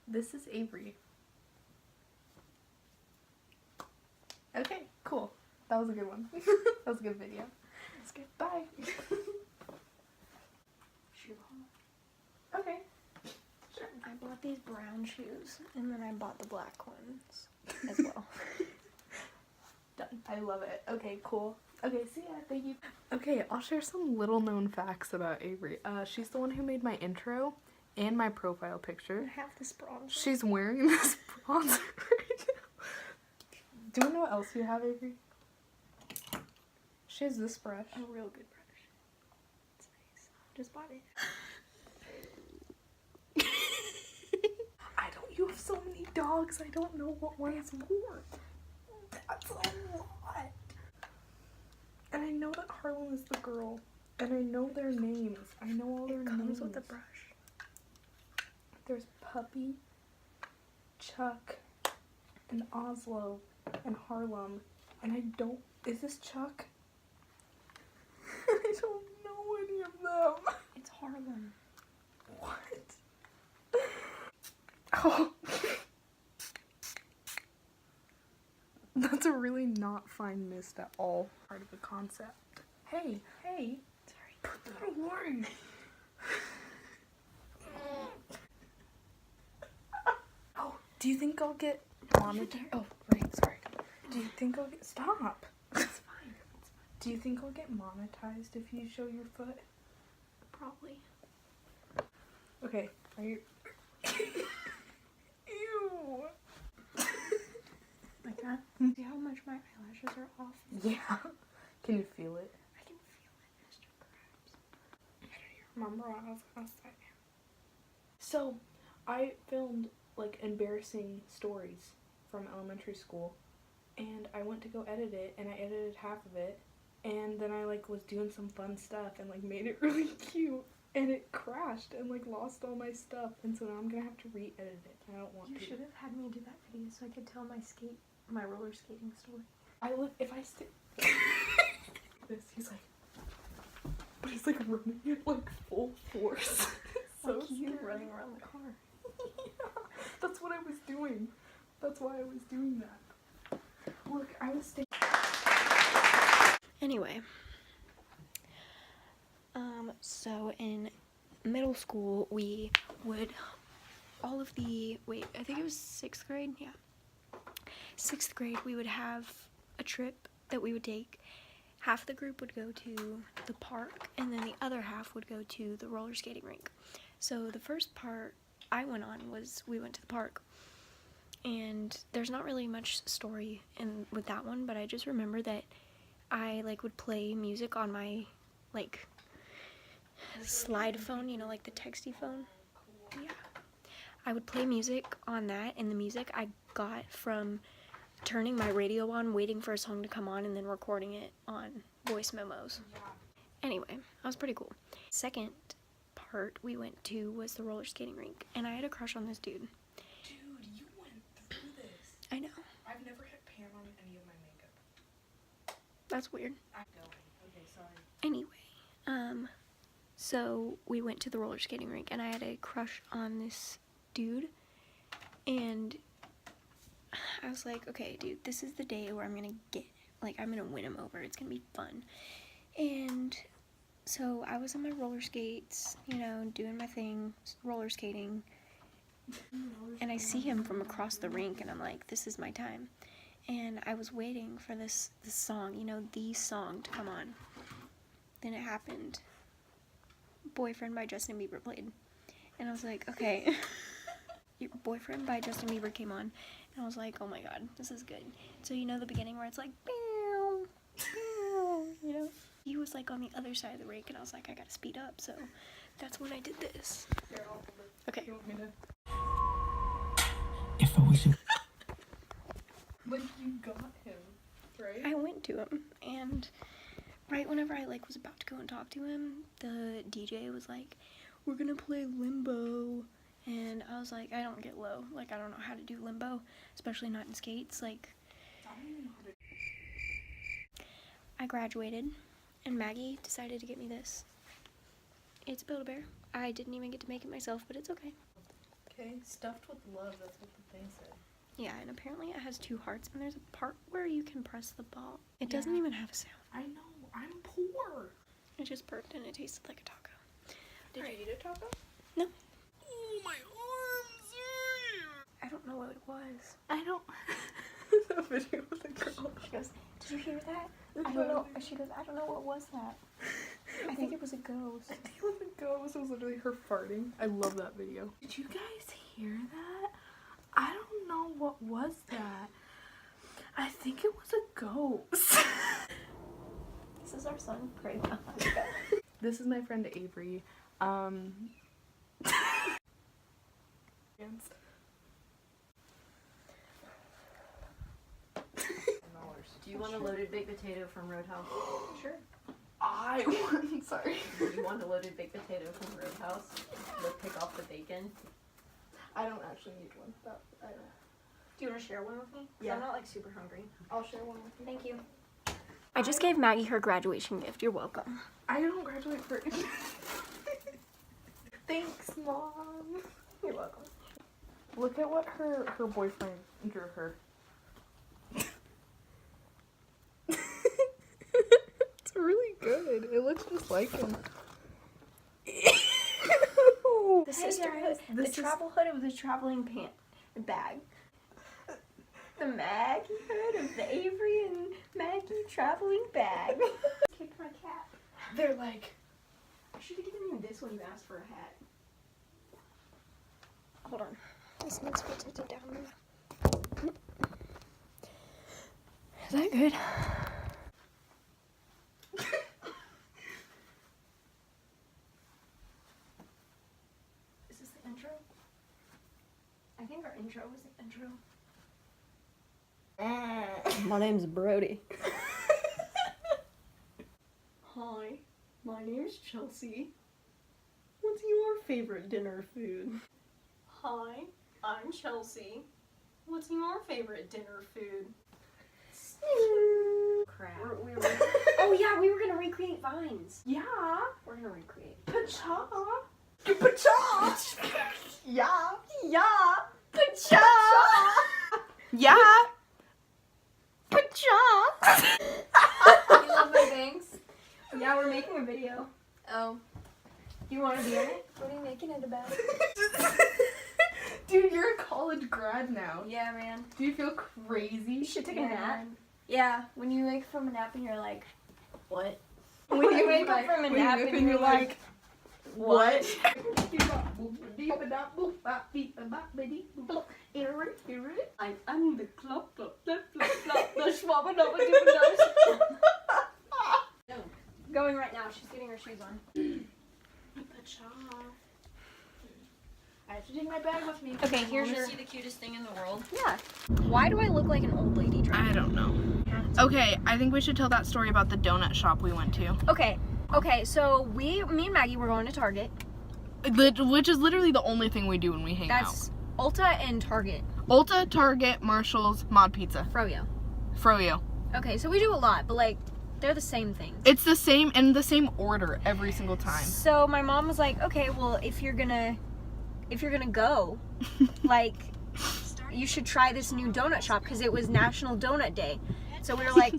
This is Avery. Okay, cool. That was a good one. That was a good video. That's good. Bye. Okay. Sure. I bought these brown shoes, and then I bought the black ones as well. Done. I love it. Okay, cool. Okay, see ya. Thank you. Okay, I'll share some little known facts about Avery. She's the one who made my intro and my profile picture. I have this bronzer. She's wearing this bronzer right now. Do you know what else you have, Avery? She has this brush. A real good brush. It's nice. Just bought it. You have so many dogs, I don't know what one is more. That's a lot. And I know that Harlem is the girl. And I know their names. I know all their names. It comes with a brush. There's Puppy, Chuck, and Oslo, and Harlem. And I don't... Is this Chuck? I don't know any of them. It's Harlem. What? Oh. That's a really not fine mist at all. Part of the concept. Hey, hey. Sorry. Put that away. Oh, do you think I'll get monetized? Oh, right, sorry. Do you think I'll get... Stop. It's fine. Do you think I'll get monetized if you show your foot? Probably. Okay, are you... Ew. Like that? See how much my eyelashes are off? Yeah. Can you feel it? I can feel it, Mr. Krabs. I don't remember what I was gonna say. So, I filmed like embarrassing stories from elementary school, and I went to go edit it, and I edited half of it, and then I like was doing some fun stuff and like made it really cute, and it crashed and like lost all my stuff, and so now I'm gonna have to re-edit it. I don't want to. You should have had me do that video so I could tell my roller skating story. I look if I stick this, he's like, but he's like running at like full force. So like you scary. running around the car. Yeah, that's what I was doing. That's why I was doing that. Look, I was Anyway, so in middle school we would I think it was 6th grade, yeah. 6th grade we would have a trip that we would take. Half the group would go to the park, and then the other half would go to the roller skating rink. So the first part I went on was we went to the park, and there's not really much story with that one, but I just remember that I like would play music on my like slide phone, you know, like the texty phone. Yeah, I would play music on that, and the music I got from turning my radio on, waiting for a song to come on, and then recording it on voice memos. Anyway, that was pretty cool. Second part we went to was the roller skating rink, and I had a crush on this dude. Dude, you went through this. I know. I've never hit pan on any of my makeup. That's weird. I'm going. Okay, sorry. Anyway, so we went to the roller skating rink, and I had a crush on this dude, and I was like, okay, dude, this is the day where I'm gonna win him over. It's gonna be fun. And so I was on my roller skates, you know, doing my thing, roller skating, and I see him from across the rink, and I'm like, this is my time. And I was waiting for this song, you know, the song to come on. Then it happened. Boyfriend by Justin Bieber played. And I was like, okay. Your Boyfriend by Justin Bieber came on. And I was like, oh my god, this is good. So you know the beginning where it's like, you know? He was like on the other side of the rink, and I was like, I gotta speed up. So that's when I did this. Here, I'll hold it. Okay. You want me to... If I was you. Like, you got him, right? I went to him, and right whenever I like was about to go and talk to him, the DJ was like, we're gonna play Limbo. And I was like, I don't get low. Like, I don't know how to do limbo, especially not in skates. Like, I don't even know how to... I graduated, and Maggie decided to get me this. It's Build-A-Bear. I didn't even get to make it myself, but it's okay. Okay, stuffed with love, that's what the thing said. Yeah, and apparently it has 2 hearts, and there's a part where you can press the ball. It doesn't even have a sound. I know, I'm poor. It just burped and it tasted like a taco. Did you eat a taco? No. Oh, my arms! I don't know what it was. I don't. The video with the girl. She goes, did you hear that? I don't know. She goes, I don't know what was that. I think it was a ghost. I think it was a ghost. It was literally her farting. I love that video. Did you guys hear that? I don't know what was that. I think it was a ghost. This is our son, Craig. This is my friend Avery. Do you want a loaded baked potato from Roadhouse? Sure. Sorry. Do you want a loaded baked potato from Roadhouse? Let's pick off the bacon. I don't actually need one. But I don't. Do you want to share one with me? Yeah. I'm not like super hungry. I'll share one with you. Thank you. I just gave Maggie her graduation gift. You're welcome. I don't graduate for Thanks, Mom. You're welcome. Look at what her boyfriend drew her. It's really good. It looks just like him. The sisterhood, the travel hood of the traveling bag. The Maggie hood of the Avery and Maggie traveling bag. Kicked my cap. They're like, I should have given you this when you asked for a hat. Hold on. This needs to be tilted down. Is that good? Is this the intro? I think our intro was the intro. My name's Brody. Hi, my name's Chelsea. What's your favorite dinner food? Hi, I'm Chelsea. What's your favorite dinner food? Crap. Oh yeah, we were gonna recreate vines. yeah, We're gonna recreate. pacha. Pacha. Yeah. Yeah, pacha. Yeah. Pacha. You love my bangs? Yeah, we're making a video. Oh. You want to be in it? What are you making it about? Dude, you're a college grad now. Yeah, man. Do you feel crazy? You should take a Yeah. nap. Yeah, when you wake from a nap and you're like, what? When When you wake up from a nap and you're like, what? I'm the clock, the schwabba-dabba-dibba-dabba. Going right now. She's getting her shoes on. I have to take my bag with me. Okay, here's your. See the cutest thing in the world? Yeah. Why do I look like an old lady driving? I don't know. Okay, I think we should tell that story about the donut shop we went to. Okay, so me and Maggie were going to Target. Which is literally the only thing we do when we hang That's Ulta and Target. out. Ulta, Target, Marshall's, Mod Pizza, Froyo. Froyo. Okay, so we do a lot, but like, they're the same thing. It's the same in the same order every single time. So my mom was like, okay, well, if you're gonna go, like, you should try this new donut shop because it was National Donut Day. So we were like,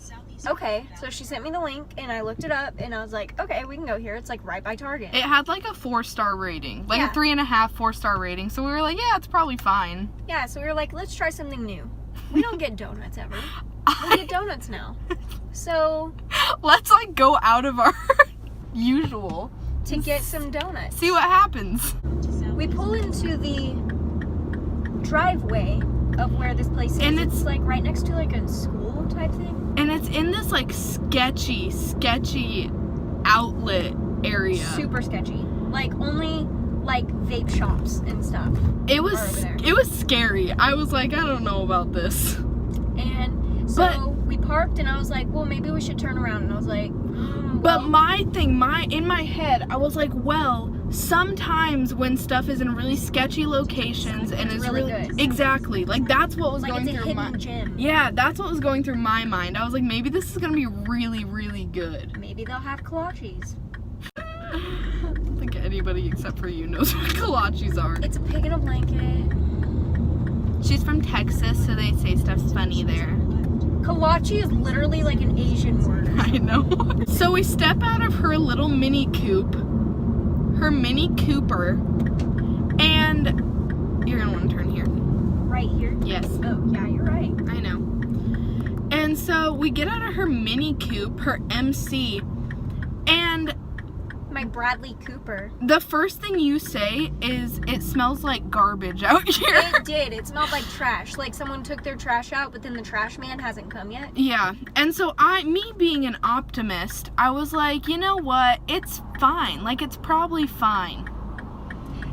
okay. So she sent me the link and I looked it up and I was like, okay, we can go here. It's like right by Target. It had like a 4-star rating, like Yeah. a 3.5, 4-star rating. So we were like, yeah, it's probably fine. Yeah, so we were like, let's try something new. We don't get donuts ever. We get donuts now. So Let's like go out of our usual to get some donuts. See what happens. We pull into the driveway of where this place is. And it's like right next to like a school type thing. And it's in this like sketchy outlet area. Super sketchy. Like only like vape shops and stuff. It are was over there. it was scary. I was like, I don't know about this. And so we parked and I was like, well, maybe we should turn around. And I was like, But in my head, I was like, well, sometimes when stuff is in really sketchy locations and It's is really really good. Exactly. Like that's what was like going it's a through my hidden gem. Yeah, that's what was going through my mind. I was like, maybe this is gonna be really, really good. Maybe they'll have kolaches. I don't think any anybody except for you knows what kolaches are. It's a pig in a blanket. She's from Texas, so they say stuff's funny there. Kolache is literally like an Asian word. I know. So we step out of her little mini coupe, her Mini Cooper, and you're gonna want to turn here. Right here? Yes. Oh, yeah, you're right. I know. And so we get out of her Mini Coupe, her MC, and My Bradley Cooper. the first thing you say is, it smells like garbage out here. It did. It smelled like trash. Like someone took their trash out, but then the trash man hasn't come yet. Yeah, and so me being an optimist, I was like, you know what, it's fine, like it's probably fine.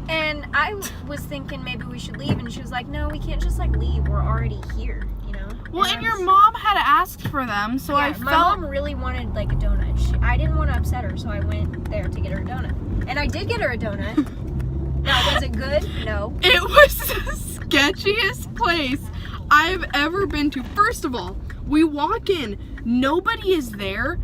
And I was thinking maybe we should leave, and she was like, no, we can't just like leave. We're already here, you know? Well, and your mom had asked for them, so yeah, I my felt... mom really wanted like a donut. I didn't want to upset her, so I went there to get her a donut. And I did get her a donut. Now, was it good? No. It was the sketchiest place I've ever been to. First of all, we walk in, nobody is there.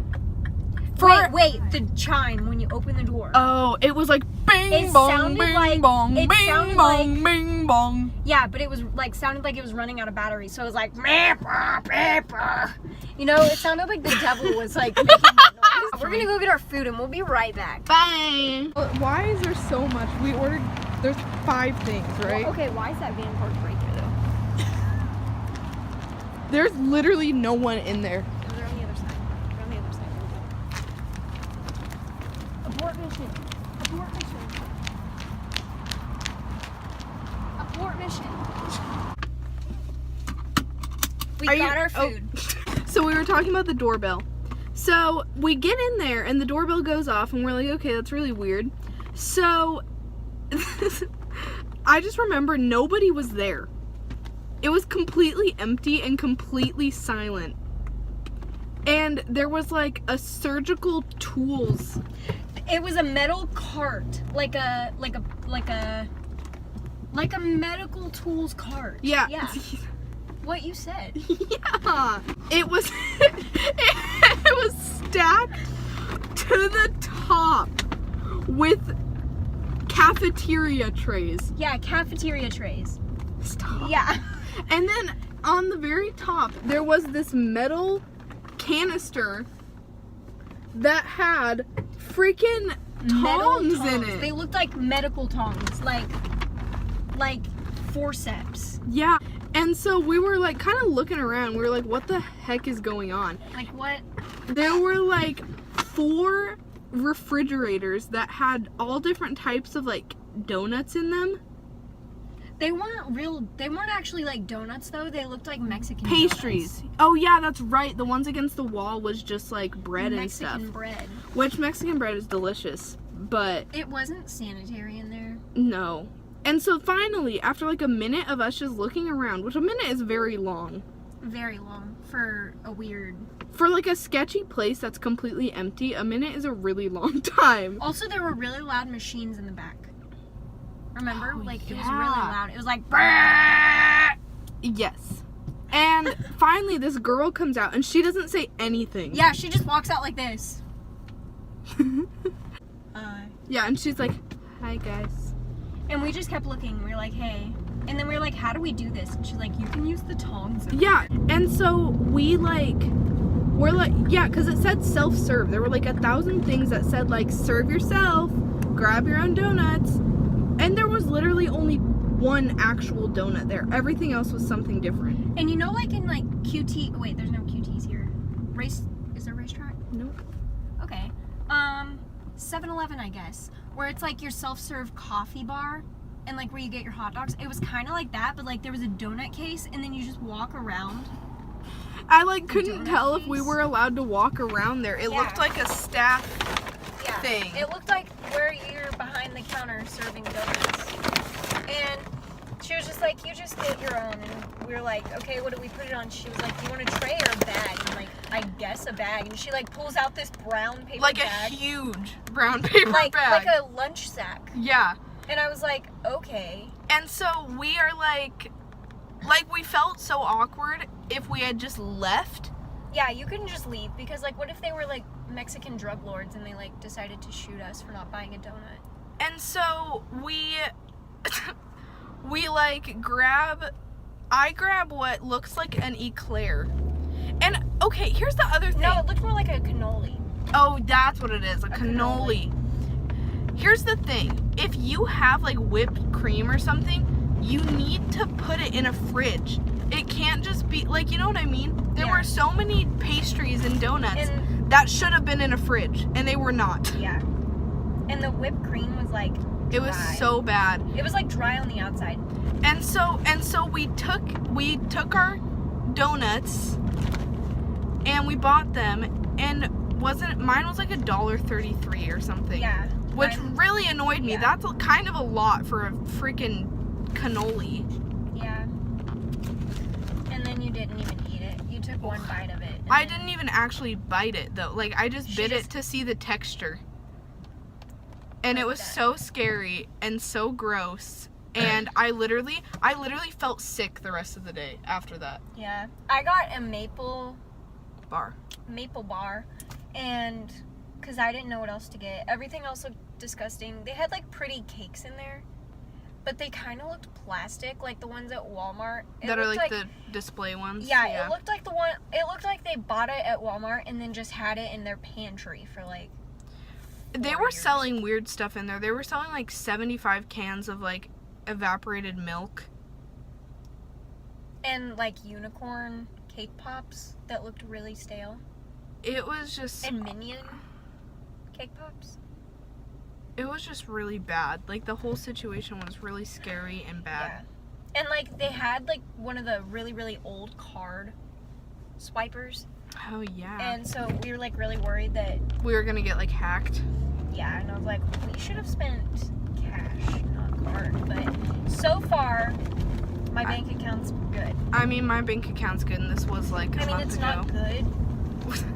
Wait, the chime when you open the door. Oh, it was like bing It bong, sounded bing like- bong, it bing sounded bong, like- bing bong. Yeah, but it was like sounded like it was running out of battery, so it was like, meh, bah, bah, bah. You know, it sounded like the devil was like making that noise. We're gonna go get our food and we'll be right back. Bye. Why is there so much? We ordered, there's 5 things, right? Well, okay, why is that van parked right there though? There's literally no one in there. No, they're on the other side. They're on the other side. Abort mission. Abort mission. Abort mission. We got our food. So we were talking about the doorbell. So we get in there and the doorbell goes off and we're like, okay, that's really weird. So I just remember nobody was there. It was completely empty and completely silent. And there was like a surgical tools. It was a metal cart, like a medical tools cart. Yeah. Yeah. What you said. Yeah. It was it was stacked to the top with cafeteria trays. Yeah, cafeteria trays. Stop. Yeah. And then on the very top, there was this metal canister that had freaking tongs in it. They looked like medical tongs, like forceps. Yeah. And so we were like kind of looking around. We were like, what the heck is going on? Like what? There were like 4 refrigerators that had all different types of like donuts in them. They weren't actually like donuts though. They looked like Mexican Pastries. donuts. Oh yeah, that's right. The ones against the wall was just like bread and Mexican stuff. bread. Which Mexican bread is delicious, but It wasn't sanitary in there. no. And so finally, after like a minute of us just looking around, which a minute is very long. Very long for a weird. For like a sketchy place that's completely empty, a minute is a really long time. Also, there were really loud machines in the back. Remember? Oh, It was really yeah. loud. It was like. Yes. And finally this girl comes out and she doesn't say anything. Yeah, she just walks out like this. Yeah, and she's like, hi guys. And we just kept looking. We were like, hey. And then we were like, how do we do this? And she's like, you can use the tongs. Yeah, and so we're like, yeah, because it said self-serve. There were like 1,000 things that said like, serve yourself, grab your own donuts. And there was literally only one actual donut there. Everything else was something different. And you know, like in like QT. Wait, there's no QTs here. Is there racetrack? Nope. Okay. 7-Eleven, I guess, where it's like your self-serve coffee bar and like where you get your hot dogs. It was kind of like that, but like there was a donut case and then you just walk around. I like couldn't Donut tell if we case? were allowed to walk around there. It Yeah. looked like a staff Yeah. thing. It looked like where you're behind the counter serving donuts. And she was just like, you just get your own. And we were like, okay, what do we put it on? She was like, do you want a tray or a bag? And I'm like, I guess a bag. And she like pulls out this brown paper like bag. a huge brown paper like bag. a lunch sack. Yeah. And I was like, okay. And so we are like we felt so awkward if we had just left. Yeah, you couldn't just leave because like what if they were like Mexican drug lords and they like decided to shoot us for not buying a donut? And so we like I grab what looks like an eclair. And okay, here's the other thing. No, it looked more like a cannoli. Oh, that's what it is, a cannoli. Here's the thing. If you have like whipped cream or something, you need to put it in a fridge. It can't just be like, you know what I mean? There were so many pastries and donuts that should have been in a fridge, and they were not. Yeah. And the whipped cream was like dry. It was so bad. It was like dry on the outside. And so we took our donuts and we bought them, and mine was like $1.33 or something. Yeah. Which really annoyed me. Yeah. That's kind of a lot for a freaking cannoli. Yeah. And then you didn't even eat it. You took one bite of it. I didn't even actually bite it though. Like I just bit it to see the texture. And it was so scary and so gross. And I literally felt sick the rest of the day after that. Yeah. I got a maple Bar. And because I didn't know what else to get. Everything else looked disgusting. They had like pretty cakes in there, but they kind of looked plastic, like the ones at Walmart. That are like the display ones? Yeah, it looked like it looked like they bought it at Walmart and then just had it in their pantry for like 4 They were years. selling weird stuff in there. They were selling like 75 cans of like evaporated milk. And like unicorn cake pops that looked really stale. It was just... And Minion cake pops. It was just really bad. Like, the whole situation was really scary and bad. Yeah. And, like, they had, like, one of the really, really old card swipers. Oh, yeah. And so we were, like, really worried that... We were gonna get, like, hacked. Yeah, and I was like, we should have spent cash, not card. But so far, my bank account's good. I mean, my bank account's good, and this was, like, a month ago. It's not good.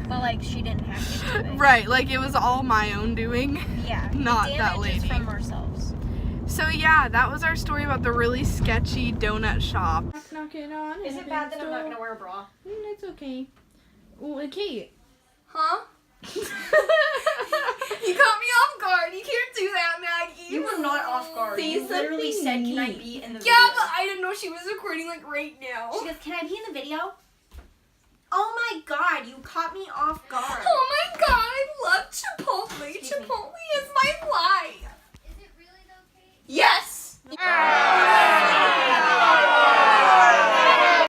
But, like, she didn't hack into it. Right, like, it was all my own doing. Yeah. Not damage that lady. Is from ourselves. So, yeah, that was our story about the really sketchy donut shop. Is it bad that I'm not going to wear a bra? It's okay. Well, Kate. Huh? You caught me off guard. You can't do that, Maggie. You were not off guard. Say You literally said, something "Can I neat." be in the Yeah, video?" but I didn't know she was recording, like, right now. She goes, "Can I be in the video?" Oh my god, you caught me off guard. Oh my god, I love Chipotle. Excuse me. Chipotle is my life. Is it really though, Kate? Yes!